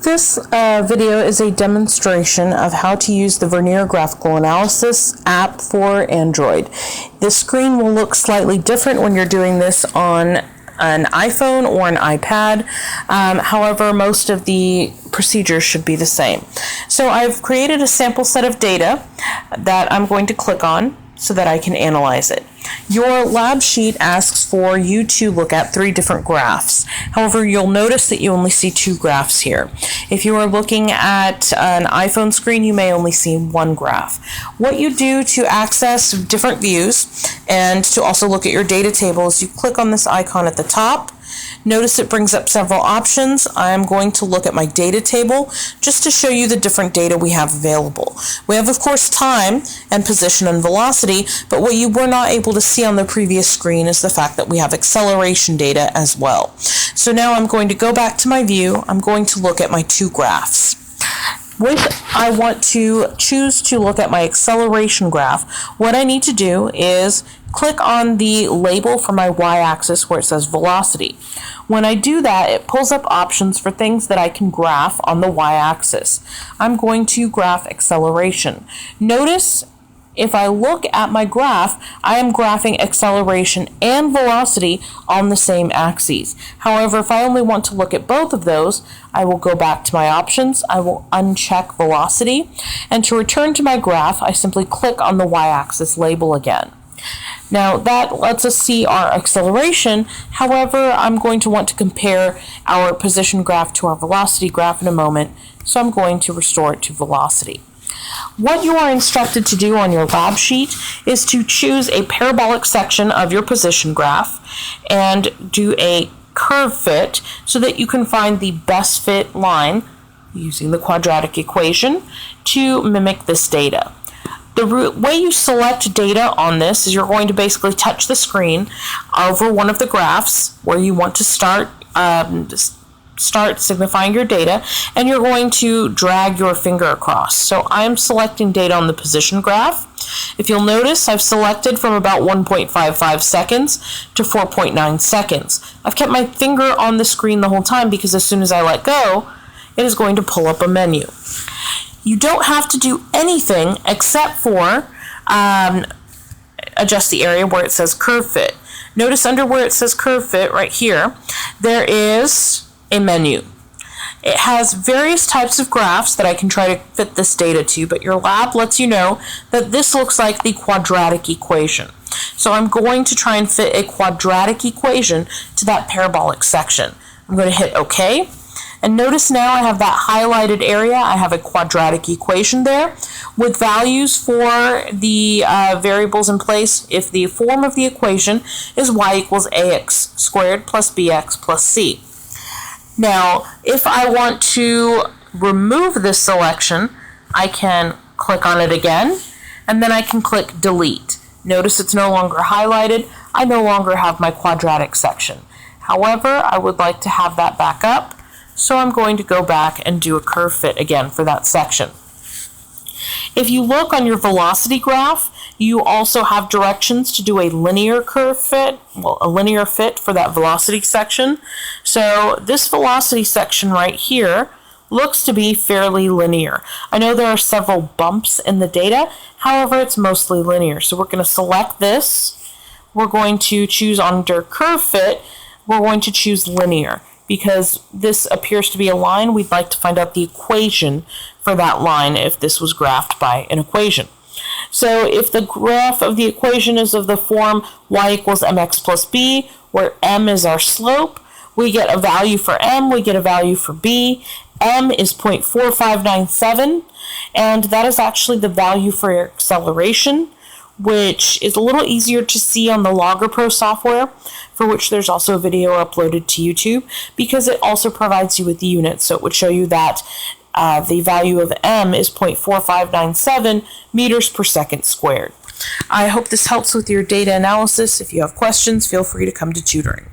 This video is a demonstration of how to use the Vernier Graphical Analysis app for Android. The screen will look slightly different when you're doing this on an iPhone or an iPad. However, most of the procedures should be the same. So I've created a sample set of data that I'm going to click on so that I can analyze it. Your lab sheet asks for you to look at 3 different graphs. However, you'll notice that you only see 2 graphs here. If you are looking at an iPhone screen, you may only see 1 graph. What you do to access different views and to also look at your data table is you click on this icon at the top. Notice it brings up several options. I'm going to look at my data table just to show you the different data we have available. We have, of course, time and position and velocity, but what you were not able to see on the previous screen is the fact that we have acceleration data as well. So now I'm going to go back to my view. I'm going to look at my 2 graphs. I want to choose to look at my acceleration graph. What I need to do is click on the label for my y-axis where it says velocity. When I do that, it pulls up options for things that I can graph on the y-axis. I'm going to graph acceleration. Notice if I look at my graph, I am graphing acceleration and velocity on the same axes. However, if I only want to look at both of those, I will go back to my options, I will uncheck velocity, and to return to my graph, I simply click on the y-axis label again. Now that lets us see our acceleration. However, I'm going to want to compare our position graph to our velocity graph in a moment, so I'm going to restore it to velocity. What you are instructed to do on your lab sheet is to choose a parabolic section of your position graph and do a curve fit so that you can find the best fit line using the quadratic equation to mimic this data. The way you select data on this is you're going to basically touch the screen over one of the graphs where you want to start signifying your data, and you're going to drag your finger across. So I'm selecting data on the position graph. If you'll notice, I've selected from about 1.55 seconds to 4.9 seconds. I've kept my finger on the screen the whole time because as soon as I let go, it is going to pull up a menu. You don't have to do anything except for adjust the area where it says curve fit. Notice under where it says curve fit right here, there is a menu. It has various types of graphs that I can try to fit this data to, but your lab lets you know that this looks like the quadratic equation. So I'm going to try and fit a quadratic equation to that parabolic section. I'm going to hit OK. And notice now I have that highlighted area. I have a quadratic equation there with values for the variables in place if the form of the equation is y equals ax squared plus bx plus c. Now, if I want to remove this selection, I can click on it again, and then I can click delete. Notice it's no longer highlighted. I no longer have my quadratic section. However, I would like to have that back up. So I'm going to go back and do a curve fit again for that section. If you look on your velocity graph, you also have directions to do a linear curve fit, well, a linear fit for that velocity section. So this velocity section right here looks to be fairly linear. I know there are several bumps in the data, however, it's mostly linear. So we're going to select this. We're going to choose under curve fit, we're going to choose linear. Because this appears to be a line, we'd like to find out the equation for that line if this was graphed by an equation. So if the graph of the equation is of the form y equals mx plus b, where m is our slope, we get a value for m, we get a value for b. M is 0.4597, and that is actually the value for your acceleration, which is a little easier to see on the Logger Pro software, for which there's also a video uploaded to YouTube, because it also provides you with the units. So it would show you that the value of m is 0.4597 meters per second squared. I hope this helps with your data analysis. If you have questions, feel free to come to tutoring.